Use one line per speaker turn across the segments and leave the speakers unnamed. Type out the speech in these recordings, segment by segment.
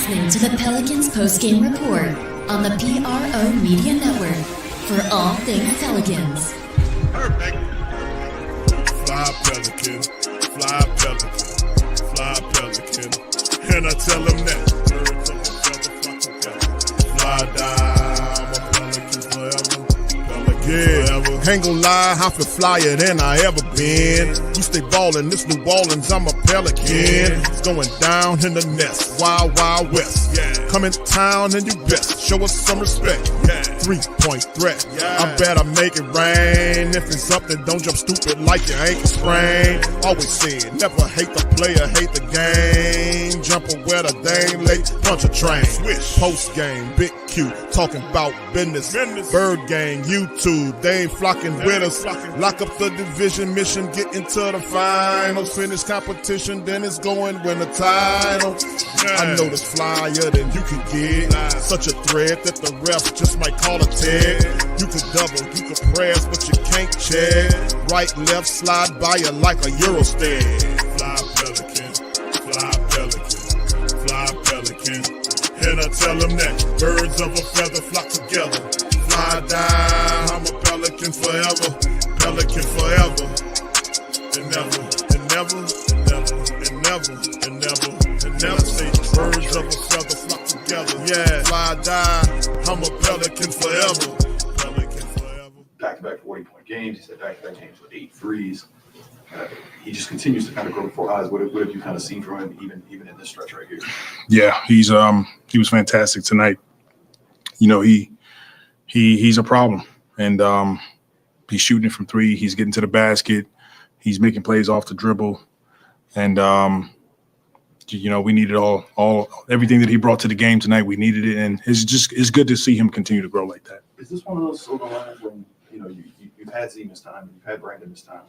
listening to the Pelicans postgame report on the PRO Media Network for all things Pelicans.
Perfect. Fly Pelican, fly Pelican, fly Pelican. And I tell them that birds of a feather flock together. Fly down, I'm a Pelican forever. Pelican forever. Ain't gon' lie, I feel flyer than I ever been. We stay ballin', this New Orleans, I'm a Pelican. It's going down in the nest, wild, wild west. Come in town and you best show us some respect. 3-point threat, I better make it rain. If it's something, don't jump stupid like your ankle sprain. Always said, never hate the player, hate the game. Jumper where the dame late, punch a train. Post game, big Q, talking about business. Bird gang, YouTube, they ain't flocking with us. Lock up the division mission, get into the finals. Finish competition, then it's going win the title. I know this flyer than you can get. Such a threat that the refs just might call a tag. You could double, you could press, but you can't check. Right, left, slide by you like a Eurostep. Fly Pelican, fly Pelican, fly Pelican. And I tell them that birds of a feather flock together. Fly down, I'm a Pelican forever. Pelican forever. And never, and never, and never, and never, and never, and never. Say birds of a feather flock together. Yeah, fly down, I'm a Pelican forever. Pelican forever.
Back-to-back 40-point games. He said back-to-back games with 8 threes. He just continues to kind of grow before eyes. What have you kind of seen from him, even in this stretch right here?
Yeah, he was fantastic tonight. You know, he's a problem, and he's shooting it from 3. He's getting to the basket. He's making plays off the dribble, and you know, we needed all everything that he brought to the game tonight. We needed it, and it's good to see him continue to grow like that.
Is this one of those silver linings when you know you've had Z this time, you've had Brandon this time,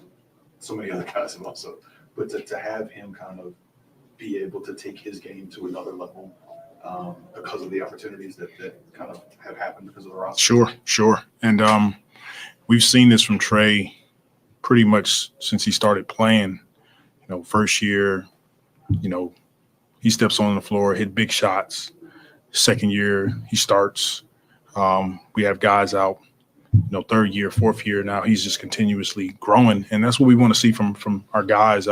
so many other guys have also, but to have him kind of be able to take his game to another level because of the opportunities that kind of have happened because of the roster?
Sure. And we've seen this from Trey pretty much since he started playing. You know, first year, you know, he steps on the floor, hit big shots. Second year, he starts. We have guys out, you know, third year, fourth year. Now he's just continuously growing, and that's what we want to see from our guys.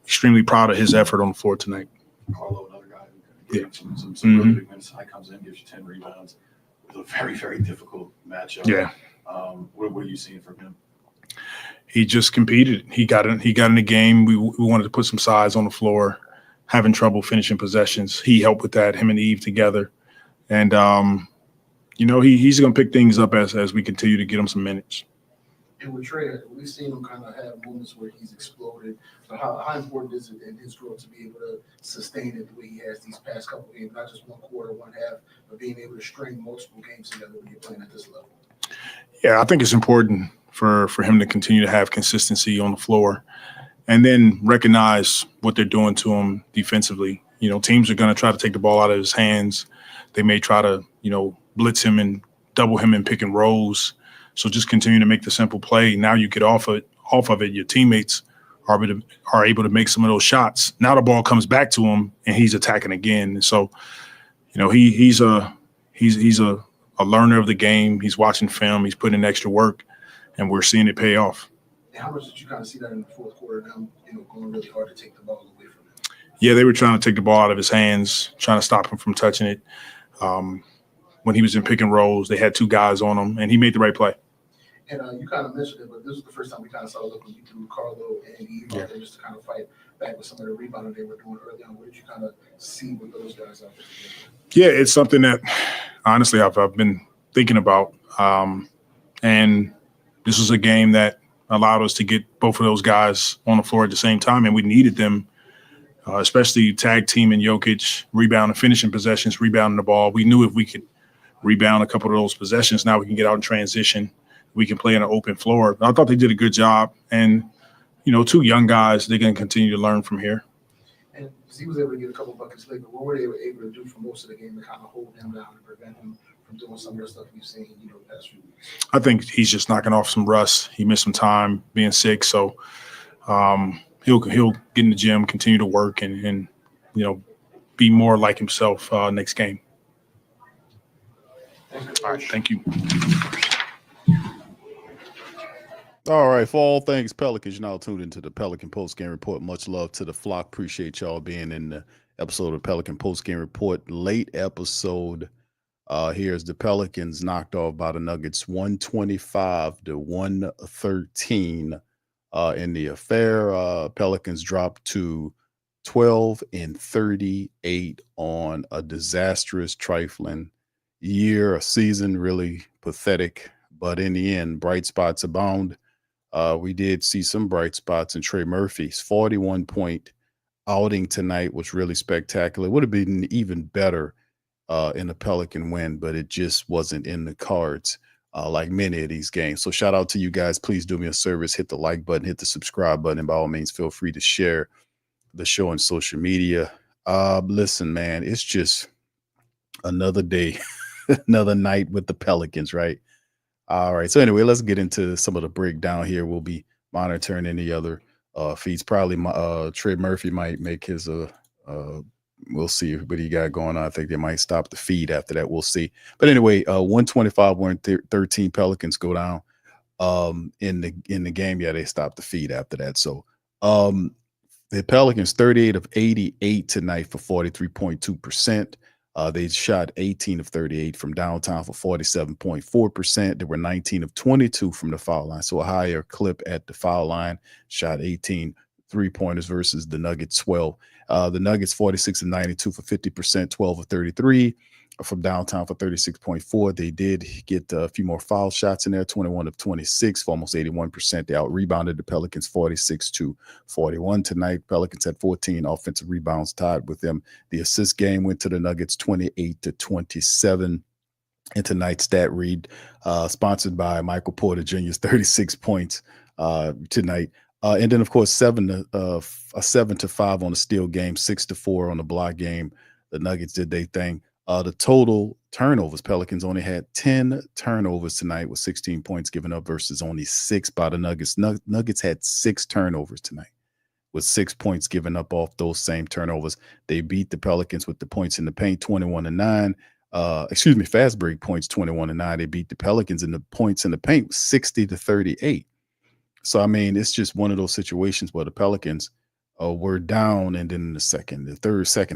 Extremely proud of his effort on the floor tonight.
Carlo, another guy who gave some really big minutes. He comes in, gives you 10 rebounds. It was a very, very difficult matchup.
Yeah.
What are you seeing from him?
He just competed. He got in the game. We wanted to put some size on the floor, having trouble finishing possessions. He helped with that, him and Eve together. And, you know, he's going to pick things up as we continue to get him some minutes.
And with Trey, we've seen him kind of have moments where he's exploded. So how important is it in his growth to be able to sustain it the way he has these past couple of games, not just one quarter, one half, but being able to string multiple games together when you're playing at this level?
Yeah, I think it's important for him to continue to have consistency on the floor and then recognize what they're doing to him defensively. You know, teams are going to try to take the ball out of his hands. They may try to, you know, blitz him and double him in pick and rolls. So just continue to make the simple play. Now you get off of it. Your teammates are able to make some of those shots. Now the ball comes back to him and he's attacking again. And so, you know, he's a learner of the game. He's watching film. He's putting in extra work, and we're seeing it pay off.
And how much did you kind of see that in the fourth quarter? Now, you know, going really hard to take the ball away from him.
Yeah, they were trying to take the ball out of his hands, trying to stop him from touching it. When he was in pick and rolls, they had 2 guys on him, and he made the right play.
And you kind of mentioned it, but this was the first time we kind of saw it when you threw Carlo and Eve out there just to kind of fight back with some of the rebounding they were doing early on. What did you kind of see with those guys out there together?
Yeah, it's something that, honestly, I've been thinking about. And this was a game that allowed us to get both of those guys on the floor at the same time, and we needed them, especially tag team and Jokic, rebounding, finishing possessions, rebounding the ball. We knew if we could rebound a couple of those possessions, now we can get out in transition. We can play on an open floor. I thought they did a good job. And, you know, 2 young guys, they're going to continue to learn from here.
And he was able to get a couple buckets late, but what were they able to do for most of the game to kind of hold him down and prevent him from doing some of the stuff we've seen, you know, the past few weeks?
I think he's just knocking off some rust. He missed some time being sick. So he'll get in the gym, continue to work, and you know, be more like himself next game. All right, thank you.
All right, for all things Pelicans, you're now tuned into the Pelican Postgame Report. Much love to the flock. Appreciate y'all being in the episode of Pelican Postgame Report. Late episode. Here's the Pelicans knocked off by the Nuggets 125-113 in the affair. Pelicans dropped to 12-38 on a disastrous, trifling year, a season, really pathetic. But in the end, bright spots abound. We did see some bright spots in Trey Murphy's 41-point outing tonight was really spectacular. It would have been even better in a Pelican win, but it just wasn't in the cards like many of these games. So shout out to you guys. Please do me a service. Hit the like button, hit the subscribe button, and by all means, feel free to share the show on social media. Listen, man, it's just another day, another night with the Pelicans, right? All right. So anyway, let's get into some of the breakdown here. We'll be monitoring any other feeds. Probably Trey Murphy might make his we'll see what he got going on. I think they might stop the feed after that. We'll see. But anyway, 125-113 Pelicans go down in the game. Yeah, they stopped the feed after that. So the Pelicans 38 of 88 tonight for 43.2%. They shot 18 of 38 from downtown for 47.4%. They were 19 of 22 from the foul line. So a higher clip at the foul line, shot 18 3-pointers versus the Nuggets 12. The Nuggets 46 of 92 for 50%, 12 of 33 from downtown for 36.4. They did get a few more foul shots in there, 21 of 26 for almost 81%. They out-rebounded the Pelicans 46-41 tonight. Pelicans had 14 offensive rebounds, tied with them. The assist game went to the Nuggets 28-27. And tonight's stat read, sponsored by Michael Porter Jr.'s 36 points tonight. And then, of course, 7-5 on the steal game, 6-4 on the block game. The Nuggets did their thing. The total turnovers, Pelicans only had 10 turnovers tonight with 16 points given up versus only 6 by the Nuggets. Nuggets had 6 turnovers tonight with 6 points given up off those same turnovers. They beat the Pelicans with the points in the paint, 21-9. Fast break points, 21-9. They beat the Pelicans in the points in the paint, 60-38. So, I mean, it's just one of those situations where the Pelicans were down, and then in the second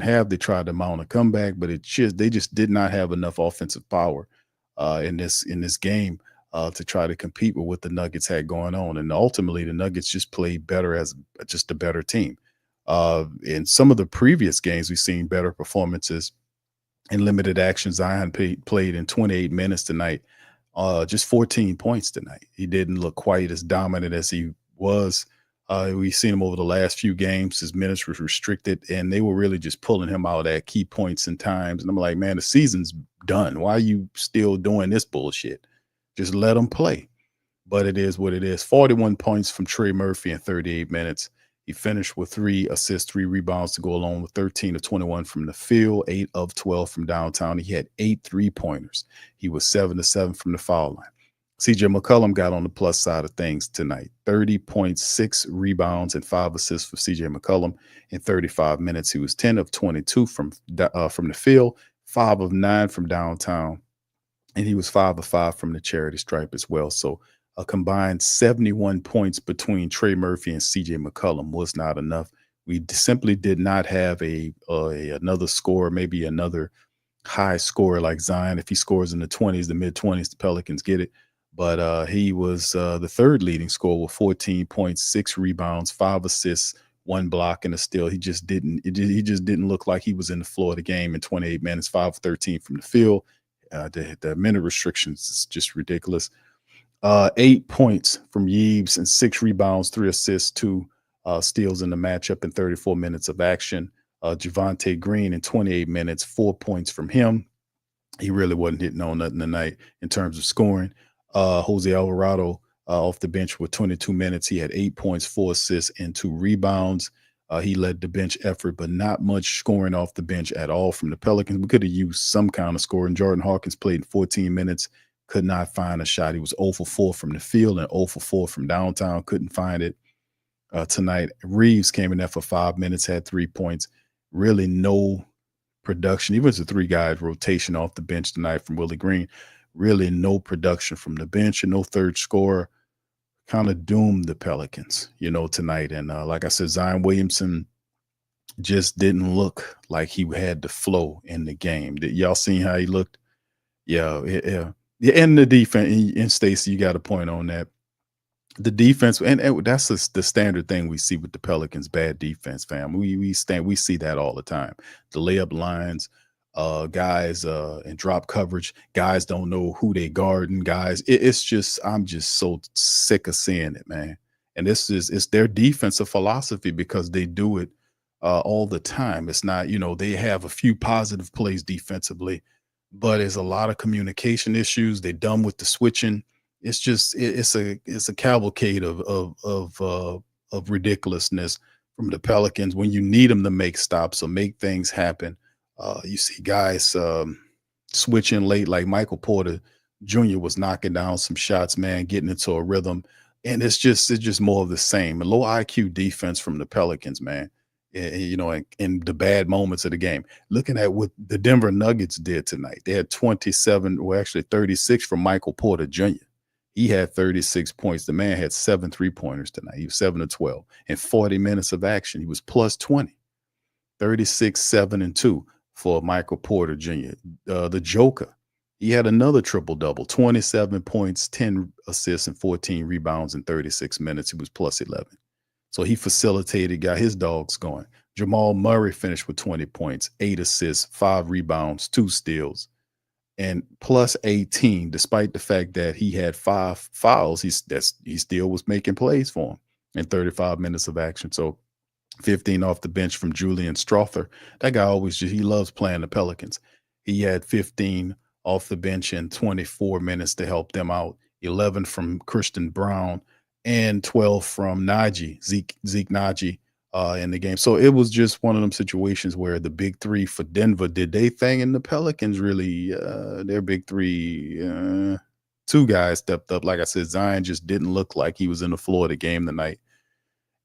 half, they tried to mount a comeback, but they just did not have enough offensive power in this game to try to compete with what the Nuggets had going on. And ultimately, the Nuggets just played better as just a better team. In some of the previous games, we've seen better performances in limited action. Zion played in 28 minutes tonight. Just 14 points tonight. He didn't look quite as dominant as he was. We've seen him over the last few games. His minutes were restricted, and they were really just pulling him out at key points and times. And I'm like, man, the season's done. Why are you still doing this bullshit? Just let him play. But it is what it is. 41 points from Trey Murphy in 38 minutes. He finished with 3 assists, 3 rebounds to go along with 13 of 21 from the field, 8 of 12 from downtown. He had 8 3-pointers. He was 7 of 7 from the foul line. CJ McCollum got on the plus side of things tonight. 30.6 rebounds and 5 assists for CJ McCollum in 35 minutes. He was 10 of 22 from the field, 5 of 9 from downtown, and he was 5 of 5 from the charity stripe as well. So a combined 71 points between Trey Murphy and CJ McCollum was not enough. We simply did not have another scorer, maybe another high scorer like Zion. If he scores in the 20s, the mid-20s, the Pelicans get it. But he was the third leading scorer with 14 points, 6 rebounds, 5 assists, 1 block, and a steal. He just didn't look like he was in the floor of the game in 28 minutes, 5 of 13 from the field. The minute restrictions is just ridiculous. 8 points from Yeeves and 6 rebounds, 3 assists, 2 steals in the matchup in 34 minutes of action. Javonte Green in 28 minutes, 4 points from him. He really wasn't hitting on nothing tonight in terms of scoring. Jose Alvarado off the bench with 22 minutes. He had 8 points, 4 assists, and 2 rebounds. He led the bench effort, but not much scoring off the bench at all from the Pelicans. We could have used some kind of scoring. Jordan Hawkins played in 14 minutes, could not find a shot. He was 0 for 4 from the field and 0 for 4 from downtown, couldn't find it tonight. Reeves came in there for 5 minutes, had 3 points. Really no production. Even as the 3 guys rotation off the bench tonight from Willie Green, really no production from the bench and no third scorer. Kind of doomed the Pelicans, tonight. And like I said, Zion Williamson just didn't look like he had the flow in the game. Did y'all seen how he looked? Yeah. And the defense, and Stacey, you got a point on that. The defense, and that's the standard thing we see with the Pelicans, bad defense, fam. We see that all the time. The layup lines, guys in drop coverage, guys don't know who they guarding, guys. It's just, I'm just so sick of seeing it, man. And it's their defensive philosophy because they do it all the time. It's not, they have a few positive plays defensively, but there's a lot of communication issues. They're dumb with the switching. It's just it's a cavalcade of ridiculousness from the Pelicans when you need them to make stops or make things happen. You see guys switching late, like Michael Porter Jr. was knocking down some shots, man, getting into a rhythm, and it's just more of the same. A low IQ defense from the Pelicans, man. In the bad moments of the game. Looking at what the Denver Nuggets did tonight, they had 27, well, actually 36 from Michael Porter Jr. He had 36 points. The man had 7 3-pointers tonight. He was 7 of 12 in 40 minutes of action. He was plus 20, 36, 7 and 2 for Michael Porter Jr. The Joker, he had another triple double, 27 points, 10 assists, and 14 rebounds in 36 minutes. He was plus 11. So he facilitated, got his dogs going. Jamal Murray finished with 20 points, 8 assists, 5 rebounds, 2 steals, and plus 18, despite the fact that he had 5 fouls. He still was making plays for him in 35 minutes of action. So 15 off the bench from Julian Strother. That guy he loves playing the Pelicans. He had 15 off the bench in 24 minutes to help them out. 11 from Christian Brown and 12 from Zeke Naji in the game. So it was just one of them situations where the big 3 for Denver did they thing, and the Pelicans really, their big 3, 2 guys stepped up. Like I said, Zion just didn't look like he was in the floor of the game tonight.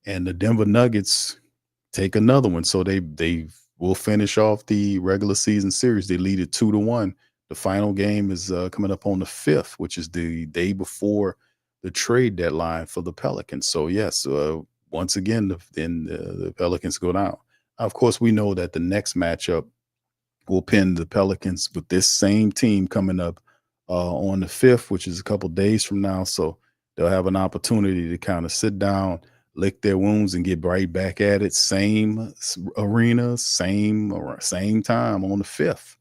And the Denver Nuggets take another one. So they will finish off the regular season series. They lead it 2-1. The final game is coming up on the 5th, which is the day before the trade deadline for the Pelicans. So yes, once again, the Pelicans go down. Of course, we know that the next matchup will pin the Pelicans with this same team coming up on the 5th, which is a couple days from now. So they'll have an opportunity to kind of sit down, lick their wounds, and get right back at it. Same arena, same time on the 5th.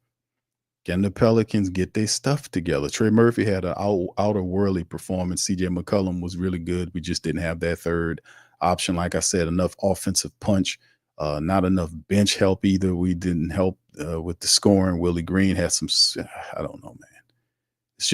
Can the Pelicans get their stuff together? Trey Murphy had an outer-worldly performance. CJ McCollum was really good. We just didn't have that third option. Like I said, enough offensive punch, not enough bench help either. We didn't help with the scoring. Willie Green had some, I don't know, man. It's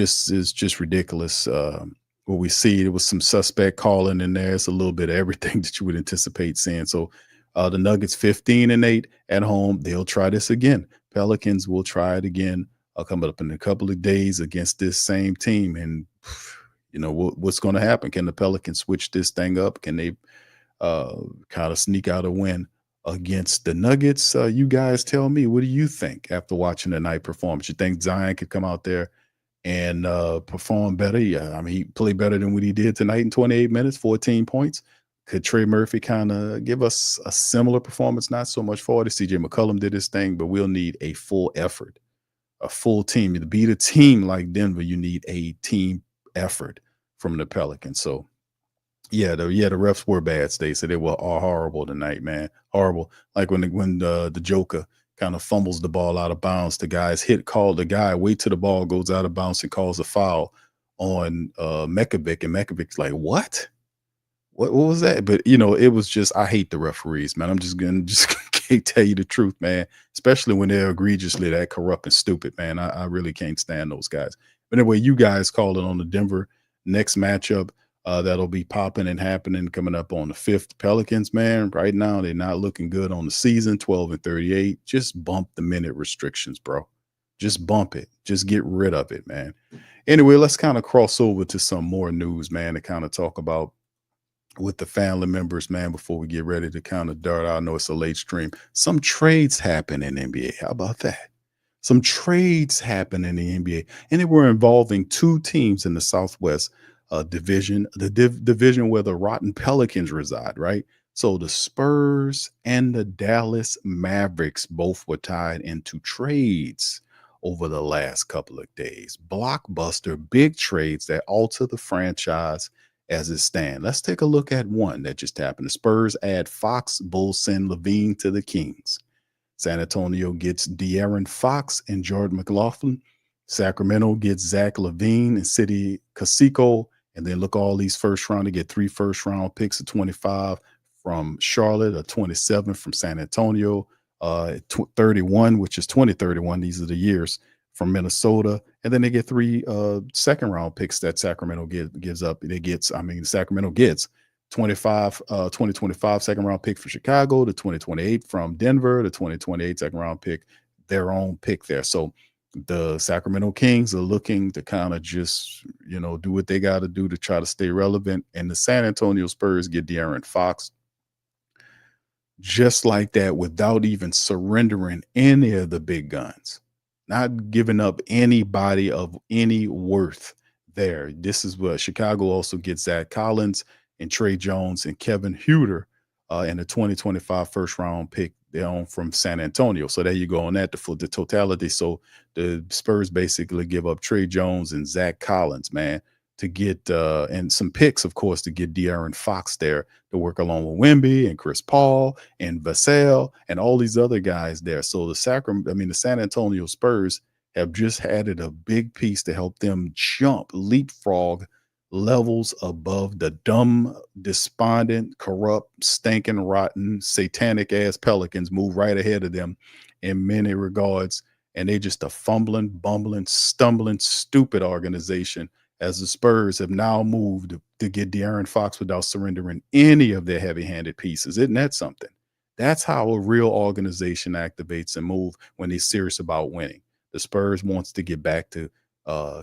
just ridiculous. What we see, there was some suspect calling in there. It's a little bit of everything that you would anticipate seeing. So the Nuggets 15-8 at home. They'll try this again. Pelicans will try it again. I'll come up in a couple of days against this same team. And, what's going to happen? Can the Pelicans switch this thing up? Can they kind of sneak out a win against the Nuggets? You guys tell me, what do you think after watching the night performance? You think Zion could come out there and perform better? Yeah, I mean, he played better than what he did tonight in 28 minutes, 14 points. Could Trey Murphy kind of give us a similar performance? Not so much for it. CJ McCollum did his thing, but we'll need a full effort, a full team. To beat a team like Denver, you need a team effort from the Pelicans. So, the refs were bad, Stacey. They were all horrible tonight, man. Horrible. Like when the Joker kind of fumbles the ball out of bounds, the guy wait till the ball goes out of bounds and calls a foul on Mekovic, and Mekovic's like, what? What was that? But it was just, I hate the referees, man. I'm just can't tell you the truth, man. Especially when they're egregiously that corrupt and stupid, man. I really can't stand those guys. But anyway, you guys called it on the Denver next matchup. That'll be popping and happening coming up on the 5th. Pelicans, man, right now they're not looking good on the season. 12-38. Just bump the minute restrictions, bro. Just bump it. Just get rid of it, man. Anyway, let's kind of cross over to some more news, man, to kind of talk about with the family members, man, before we get ready to kind of dart out. I know it's a late stream. Some trades happen in NBA. How about that? Some trades happen in the NBA, and they were involving two teams in the Southwest division, the division where the Rotten Pelicans reside, right? So the Spurs and the Dallas Mavericks both were tied into trades over the last couple of days. Blockbuster, big trades that alter the franchise as it stands. Let's take a look at one that just happened. The Spurs add Fox, Bulls send Levine to the Kings. San Antonio gets De'Aaron Fox and Jordan McLaughlin. Sacramento gets Zach LaVine and City Casico. And then look, all these first round, they get 3 first-round picks of 25 from Charlotte, a 27 from San Antonio, 31, which is 2031. These are the years from Minnesota. And then they get 3 second-round picks that Sacramento gives up. Sacramento gets 2025 second round pick for Chicago, the 2028 from Denver, the 2028 second round pick, their own pick there. So the Sacramento Kings are looking to kind of just, do what they got to do to try to stay relevant. And the San Antonio Spurs get De'Aaron Fox just like that without even surrendering any of the big guns, not giving up anybody of any worth there. This is what Chicago also gets Zach Collins and Trey Jones and Kevin Huerter and the 2025 first round pick they own from San Antonio. So there you go on that, the totality. So the Spurs basically give up Trey Jones and Zach Collins, man, to get and some picks, of course, to get De'Aaron Fox there to work along with Wemby and Chris Paul and Vassell and all these other guys there. So the San Antonio Spurs have just added a big piece to help them leapfrog levels above the dumb, despondent, corrupt, stinking, rotten, satanic ass Pelicans, move right ahead of them in many regards. And they just a fumbling, bumbling, stumbling, stupid organization as the Spurs have now moved to get De'Aaron Fox without surrendering any of their heavy-handed pieces. Isn't that something? That's how a real organization activates and move when they're serious about winning. The Spurs wants to get back to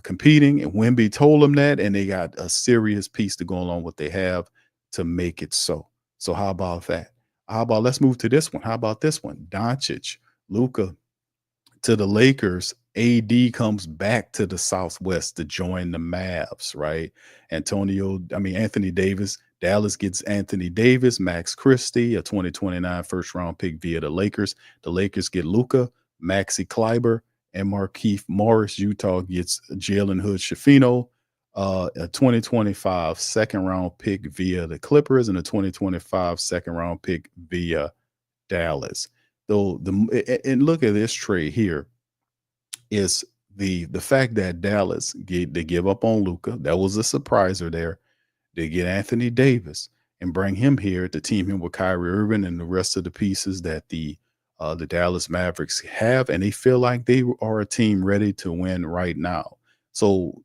competing, and Wemby told them that, and they got a serious piece to go along what they have to make it so. So how about that? How about let's move to this one? How about this one? Doncic, Luka to the Lakers. AD comes back to the Southwest to join the Mavs, right? Anthony Davis. Dallas gets Anthony Davis, Max Christie, a 2029 first round pick via the Lakers. The Lakers get Luka, Maxi Kleber, and Markieff Morris. Utah gets Jalen Hood-Schifino, a 2025 second-round pick via the Clippers, and a 2025 second-round pick via Dallas. And look at this trade here is the fact that Dallas they give up on Luka. That was a surpriser there. They get Anthony Davis and bring him here to team him with Kyrie Irving and the rest of the pieces that the Dallas Mavericks have, and they feel like they are a team ready to win right now. So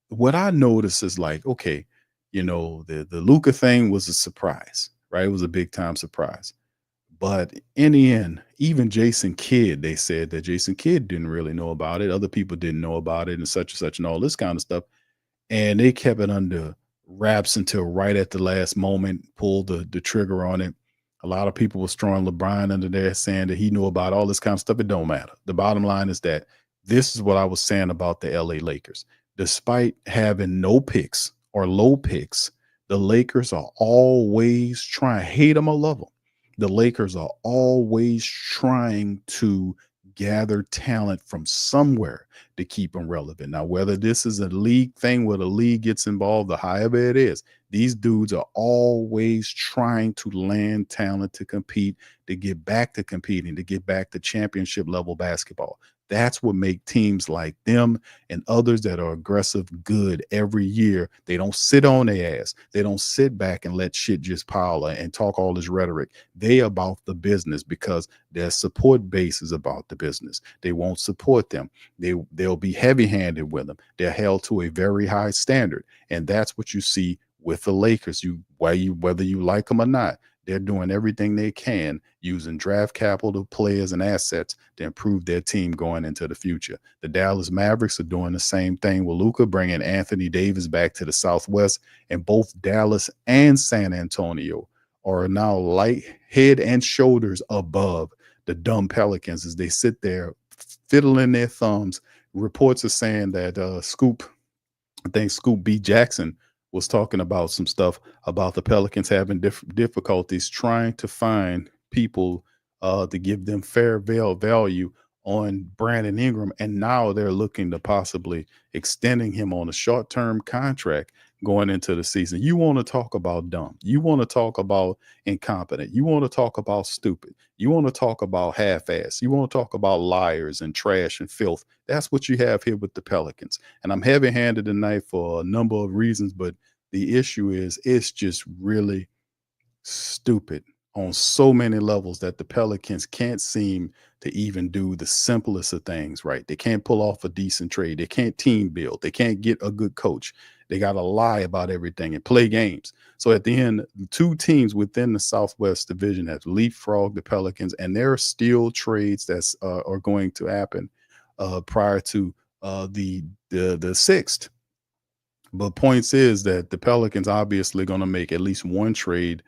what I noticed is like, okay, the Luka thing was a surprise, right? It was a big time surprise. But in the end, even Jason Kidd, they said that Jason Kidd didn't really know about it. Other people didn't know about it and such and all this kind of stuff. And they kept it under wraps until right at the last moment, pulled the trigger on it. A lot of people were throwing LeBron under there saying that he knew about all this kind of stuff. It don't matter. The bottom line is that this is what I was saying about the LA Lakers. Despite having no picks or low picks, the Lakers are always trying, hate them or love them. The Lakers are always trying to gather talent from somewhere to keep them relevant. Now, whether this is a league thing where the league gets involved or however it is, these dudes are always trying to land talent to compete, to get back to competing, to get back to championship level basketball. That's what make teams like them and others that are aggressive good every year. They don't sit on their ass. They don't sit back and let shit just pile and talk all this rhetoric. They about the business because their support base is about the business. They won't support them. They'll be heavy-handed with them. They're held to a very high standard. And that's what you see with the Lakers. Whether you like them or not, They're doing everything they can using draft capital, players, and assets to improve their team going into the future. The Dallas Mavericks are doing the same thing with Luka, bringing Anthony Davis back to the Southwest, and both Dallas and San Antonio are now head and shoulders above the dumb Pelicans as they sit there fiddling their thumbs. Reports are saying that Scoop B. Jackson was talking about some stuff about the Pelicans having difficulties trying to find people to give them fair value on Brandon Ingram. And now they're looking to possibly extending him on a short-term contract going into the season. You want to talk about dumb. You want to talk about incompetent. You want to talk about stupid. You want to talk about half-ass. You want to talk about liars and trash and filth. That's what you have here with the Pelicans. And I'm heavy-handed tonight for a number of reasons, but the issue is it's just really stupid on so many levels that the Pelicans can't seem to even do the simplest of things right. They can't pull off a decent trade. They can't team build. They can't get a good coach. They got to lie about everything and play games. So at the end, two teams within the Southwest Division have leapfrogged the Pelicans, and there are still trades that are going to happen prior to the sixth. But points is that the Pelicans obviously going to make at least one trade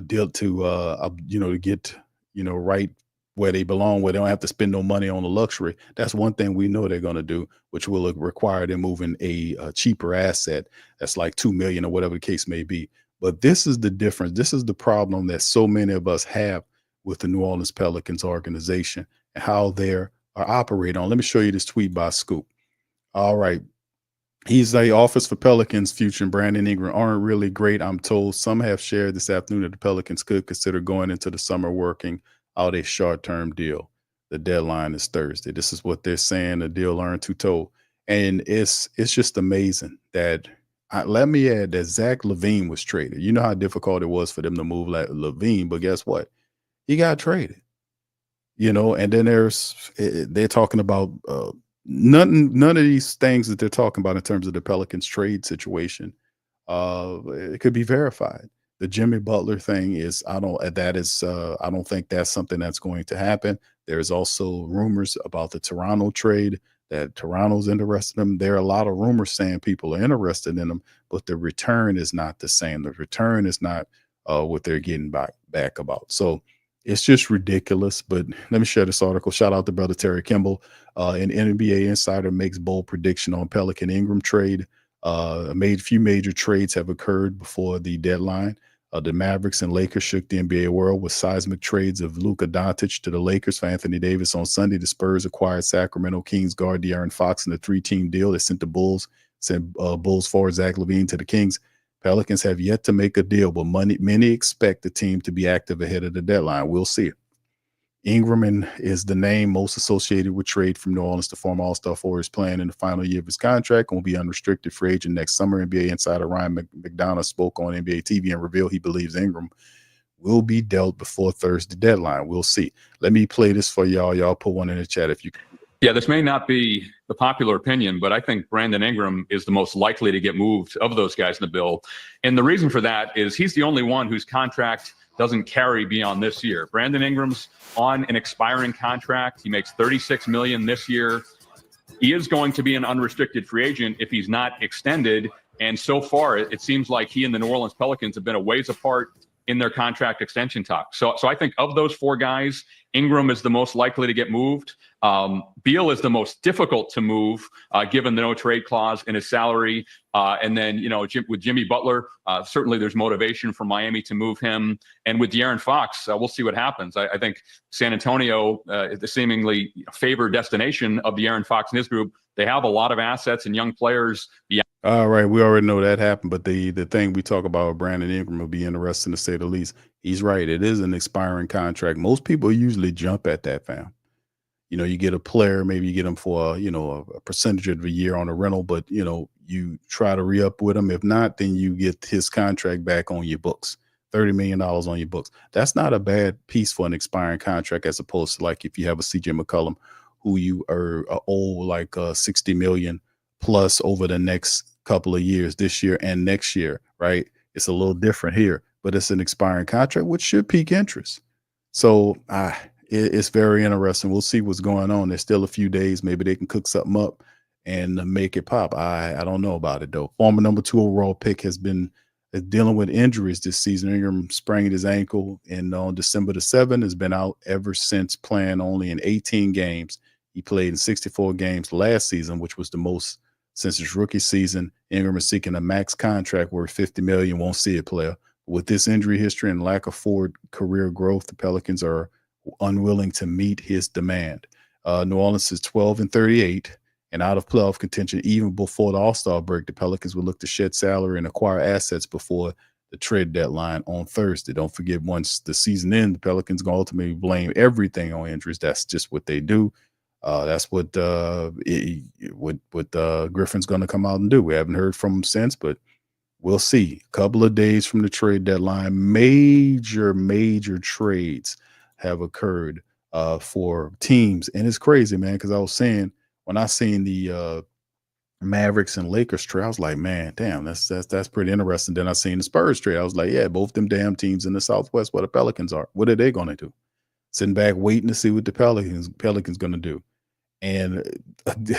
deal to get right where they belong, where they don't have to spend no money on the luxury. That's one thing we know they're going to do, which will require them moving a cheaper asset that's like $2 million or whatever the case may be. But this is the difference. This is the problem that so many of us have with the New Orleans Pelicans organization and how they're operating on. Let me show you this tweet by Scoop. All right. He's the offers for Pelicans future and Brandon Ingram aren't really great. I'm told some have shared this afternoon that the Pelicans could consider going into the summer working out a short-term deal. The deadline is Thursday. This is what they're saying. The deal earned who told. And it's just amazing that let me add that Zach LaVine was traded. You know how difficult it was for them to move LaVine, but guess what? He got traded. And then they're talking about none of these things that they're talking about in terms of the Pelicans trade situation, it could be verified. The Jimmy Butler thing is, I don't think that's something that's going to happen. There's also rumors about the Toronto trade that Toronto's interested in them. There are a lot of rumors saying people are interested in them, but the return is not the same. The return is not what they're getting back about. So it's just ridiculous. But let me share this article. Shout out to brother Terry Kimball. An NBA insider makes bold prediction on Pelican Ingram trade. A few major trades have occurred before the deadline. The Mavericks and Lakers shook the NBA world with seismic trades of Luka Doncic to the Lakers for Anthony Davis on Sunday. The Spurs acquired Sacramento Kings guard De'Aaron Fox in a 3-team deal. They sent Bulls forward Zach LaVine to the Kings. Pelicans have yet to make a deal, but many expect the team to be active ahead of the deadline. We'll see. Ingram is the name most associated with trade from New Orleans. The former All-Star forward is playing in the final year of his contract and will be unrestricted free agent next summer. NBA insider Ryan McDonough spoke on NBA TV and revealed he believes Ingram will be dealt before Thursday deadline. We'll see. Let me play this for y'all. Y'all put one in the chat if you can.
Yeah, this may not be the popular opinion, but I think Brandon Ingram is the most likely to get moved of those guys in the bill. And the reason for that is he's the only one whose contract doesn't carry beyond this year. Brandon Ingram's on an expiring contract. He makes $36 million this year. He is going to be an unrestricted free agent if he's not extended. And so far, it seems like he and the New Orleans Pelicans have been a ways apart in their contract extension talks. So I think of those four guys, Ingram is the most likely to get moved. Beal is the most difficult to move, given the no trade clause in his salary. And then, with Jimmy Butler, certainly there's motivation for Miami to move him. And with De'Aaron Fox, we'll see what happens. I think San Antonio is the seemingly favored destination of De'Aaron Fox and his group. They have a lot of assets and young players.
All right, we already know that happened, but the thing we talk about with Brandon Ingram will be interesting to say the least. He's right. It is an expiring contract. Most people usually jump at that, fam. You get a player, maybe you get him for, a percentage of the year on a rental, but, you try to re-up with him. If not, then you get his contract back on your books, $30 million on your books. That's not a bad piece for an expiring contract, as opposed to like if you have a CJ McCollum who you owe like $60 million plus over the next couple of years, this year and next year, right? It's a little different here. but it's an expiring contract, which should pique interest. So it's very interesting. We'll see what's going on. There's still a few days. Maybe they can cook something up and make it pop. I don't know about it, though. Former number 2 overall pick has been dealing with injuries this season. Ingram sprained his ankle and on December the 7th has been out ever since, playing only in 18 games. He played in 64 games last season, which was the most since his rookie season. Ingram is seeking a max contract worth $50 million. Won't see it, player. With this injury history and lack of forward career growth, the Pelicans are unwilling to meet his demand. New Orleans is 12-38 and out of playoff contention. Even before the All-Star break, the Pelicans will look to shed salary and acquire assets before the trade deadline on Thursday. Don't forget, once the season ends, the Pelicans going to ultimately blame everything on injuries. That's just what they do. That's what Griffin's going to come out and do. We haven't heard from him since, but we'll see. A couple of days from the trade deadline, major trades have occurred for teams. And it's crazy, man, because I was saying, when I seen the Mavericks and Lakers trade, I was like, man, damn, that's pretty interesting. Then I seen the Spurs trade. I was like, yeah, both them damn teams in the Southwest where the Pelicans are. What are they going to do? Sitting back waiting to see what the Pelicans going to do. And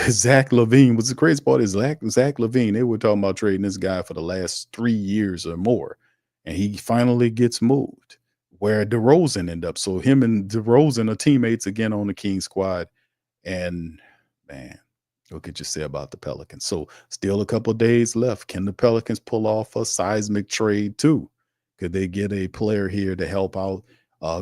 Zach LaVine was the crazy part is Zach LaVine. They were talking about trading this guy for the last 3 years or more. And he finally gets moved where DeRozan ended up. So him and DeRozan are teammates again on the Kings squad. And man, what could you say about the Pelicans? So still a couple of days left. Can the Pelicans pull off a seismic trade too? Could they get a player here to help out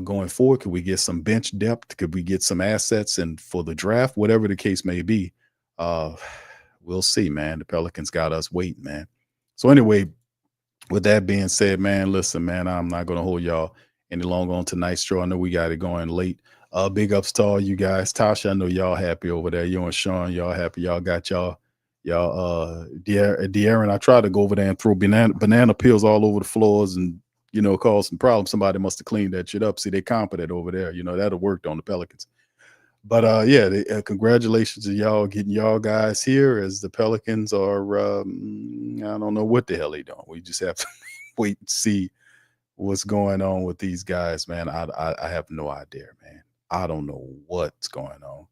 going forward? Could we get some bench depth? Could we get some assets and for the draft, whatever the case may be? We'll see, man. The Pelicans got us waiting, man. So anyway, with that being said, man, listen, man, I'm not going to hold y'all any longer on tonight's show. I know we got it going late. Big ups to all you guys. Tasha, I know y'all happy over there. You and Sean, y'all happy. Y'all got y'all De'Aaron. I tried to go over there and throw banana peels all over the floors and, cause some problems. Somebody must have cleaned that shit up. See, they competent over there. That'll worked on the Pelicans. But congratulations to y'all getting y'all guys here as the Pelicans are, I don't know what the hell they doing. We just have to wait and see what's going on with these guys, man. I have no idea, man. I don't know what's going on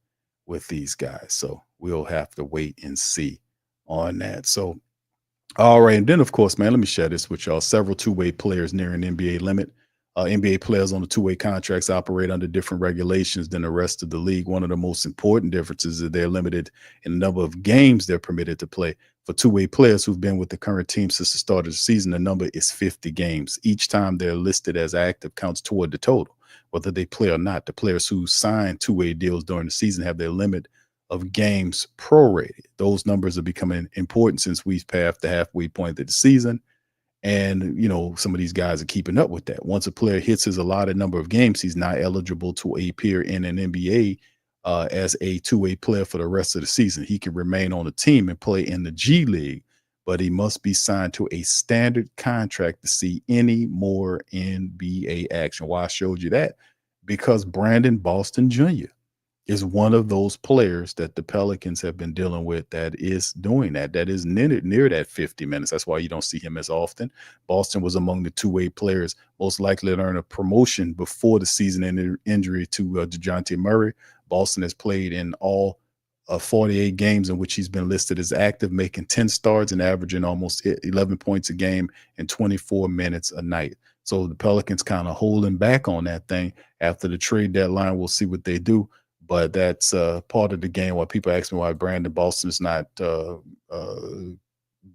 with these guys. So we'll have to wait and see on that. So, all right. And then, of course, man, let me share this with y'all. Several two-way players nearing NBA limit. NBA players on the two-way contracts operate under different regulations than the rest of the league. One of the most important differences is they're limited in the number of games they're permitted to play. For two-way players who've been with the current team since the start of the season, the number is 50 games. Each time they're listed as active counts toward the total, whether they play or not. The players who sign two-way deals during the season have their limit of games prorated. Those numbers are becoming important since we've passed the halfway point of the season. And, some of these guys are keeping up with that. Once a player hits his allotted number of games, he's not eligible to appear in an NBA as a two-way player for the rest of the season. He can remain on the team and play in the G League, but he must be signed to a standard contract to see any more NBA action. Why I showed you that? Because Brandon Boston Jr. is one of those players that the Pelicans have been dealing with that is doing that is near that 50 minutes. That's why you don't see him as often. Boston was among the two-way players most likely to earn a promotion before the season injury to DeJounte Murray. Boston has played in all 48 games in which he's been listed as active, making 10 starts and averaging almost 11 points a game and 24 minutes a night. So the Pelicans kind of holding back on that thing. After the trade deadline, we'll see what they do. But that's part of the game. Why people ask me why Brandon Boston is not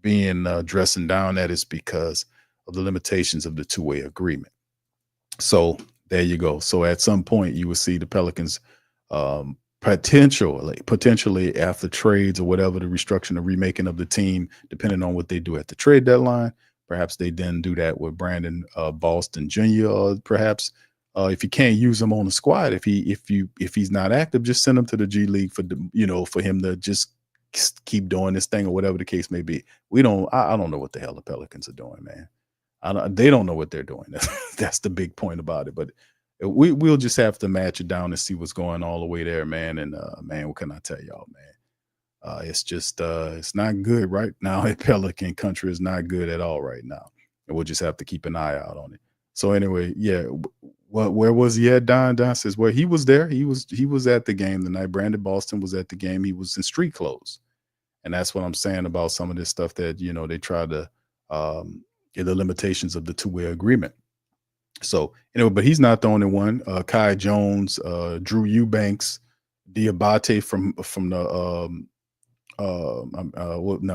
being dressing down, that is because of the limitations of the two-way agreement. So there you go. So at some point you will see the Pelicans potentially after trades or whatever, the restructuring or remaking of the team, depending on what they do at the trade deadline. Perhaps they then do that with Brandon Boston Jr. Or perhaps if you can't use him on the squad, if he's not active, just send him to the G League for him to just keep doing this thing or whatever the case may be. I don't know what the hell the Pelicans are doing, man. They don't know what they're doing. That's the big point about it. But we'll just have to match it down and see what's going all the way there, man. And man, what can I tell y'all, man? It's just it's not good right now. Pelican country is not good at all right now. and we'll just have to keep an eye out on it. So anyway, yeah. Where was he at, Don? Don says, well, he was there. He was at the game tonight. Brandon Boston was at the game. He was in street clothes. And that's what I'm saying about some of this stuff that, they try to get the limitations of the two-way agreement. So anyway, but he's not the only one. Kai Jones, Drew Eubanks, Diabate from the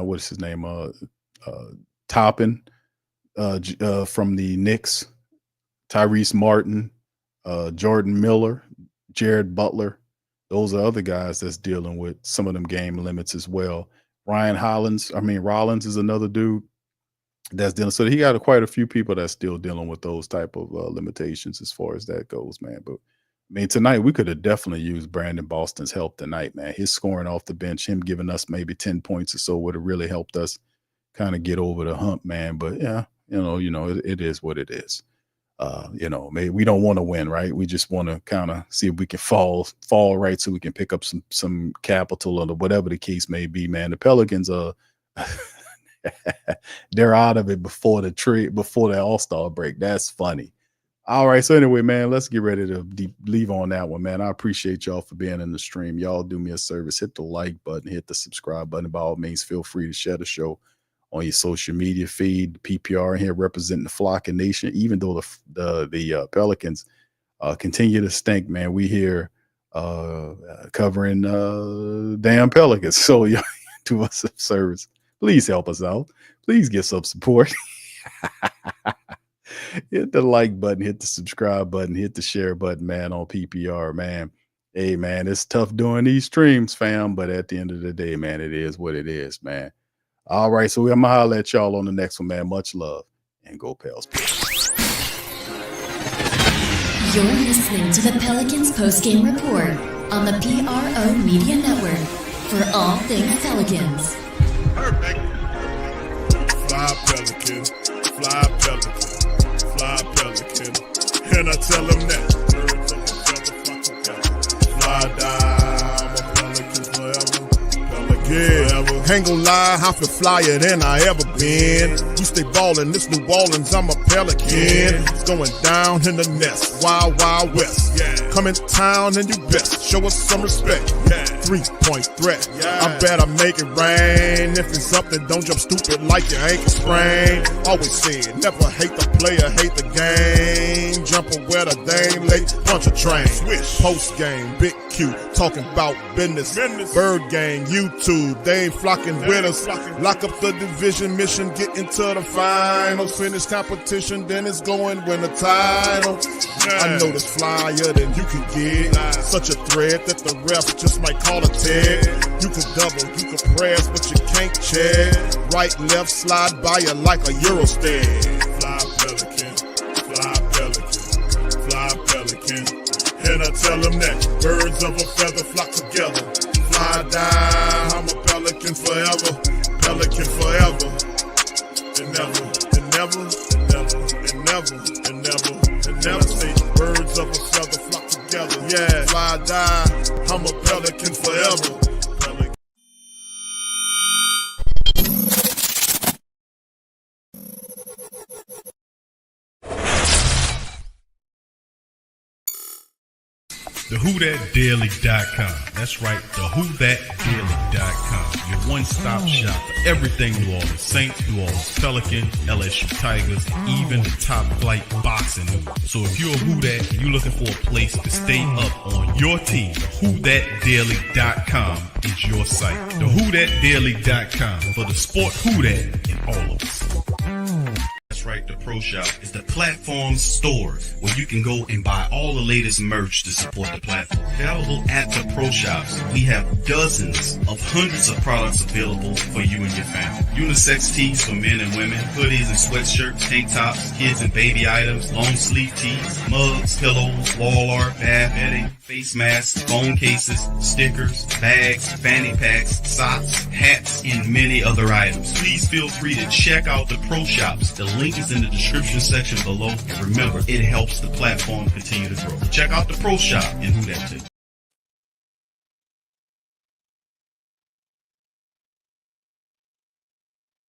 what's his name? Toppin from the Knicks. Tyrese Martin, Jordan Miller, Jared Butler. Those are other guys that's dealing with some of them game limits as well. Rollins is another dude that's dealing. So he got quite a few people that's still dealing with those type of limitations as far as that goes, man. But tonight we could have definitely used Brandon Boston's help tonight, man. His scoring off the bench, him giving us maybe 10 points or so would have really helped us kind of get over the hump, man. But yeah, it is what it is. Maybe we don't want to win, right? We just want to kind of see if we can fall right so we can pick up some capital or whatever the case may be, man. The Pelicans they're out of it before the All-Star break. That's funny. All right. So anyway, man, let's get ready to leave on that one, man. I appreciate y'all for being in the stream. Y'all do me a service. Hit the like button, hit the subscribe button. By all means, feel free to share the show on your social media feed. PPR here representing the Flock and Nation. Even though the Pelicans continue to stink, man, we here covering damn Pelicans. So y'all do us a service. Please help us out. Please give some support. Hit the like button, hit the subscribe button, hit the share button, man, on PPR, man. Hey, man, it's tough doing these streams, fam, but at the end of the day, man, it is what it is, man. All right, so I'm going to holler at y'all on the next one, man. Much love, and go Pels.
You're listening to the Pelicans postgame report on the PRO Media Network for all things Pelicans.
Perfect. Fly Pelican, fly Pelican, fly Pelican. And I tell them that. Birds of a feather flock together. Fly down, I'm a Pelican forever. Pelican forever. Ain't gon' lie, I feel flyer than I ever been. We stay ballin', this New Orleans, I'm a Pelican. It's going down in the nest, wild, wild west. Come in town and you best show us some respect. 3-point threat, I better make it rain. If it's something, don't jump stupid like your ankle sprain. Always said, never hate the player, hate the game. Jumping where the dame late, punch a train. Post game, Big Q, talking about business. Bird gang, YouTube, they ain't flocking with us. Lock up the division mission, get into the finals. Finish competition, then it's going win the title. I know this flyer than you can get. Such a threat that the refs just might call a tag. You can double, you can press, but you can't check. Right, left, slide by you like a Eurostep. Fly Pelican, fly Pelican, fly Pelican. And I tell them that birds of a feather flock together. Fly down, I'm a Pelican forever. Pelican forever. And never, and never, and never, and never, and never, and never. Say birds of a feather flock together. Yeah, fly down, I'm a Pelican forever. Pelican.
TheWhoThatDaily.com. That's right, TheWhoThatDaily.com. Your one-stop shop for everything New Orleans Saints, New Orleans Pelicans, LSU Tigers, even the top flight boxing news. So if you're a Who That and you're looking for a place to stay up on your team, TheWhoThatDaily.com is your site. TheWhoThatDaily.com for the sport Who That in all of us. That's right, the Pro Shop is the platform store where you can go and buy all the latest merch to support the platform. Available at the Pro Shops, we have dozens of hundreds of products available for you and your family. Unisex tees for men and women, hoodies and sweatshirts, tank tops, kids and baby items, long sleeve tees, mugs, pillows, wall art, bath bedding, face masks, phone cases, stickers, bags, fanny packs, socks, hats, and many other items. Please feel free to check out the Pro Shops. The link is in the description section below. And remember, it helps the platform continue to grow. Check out the Pro Shop and Who That too.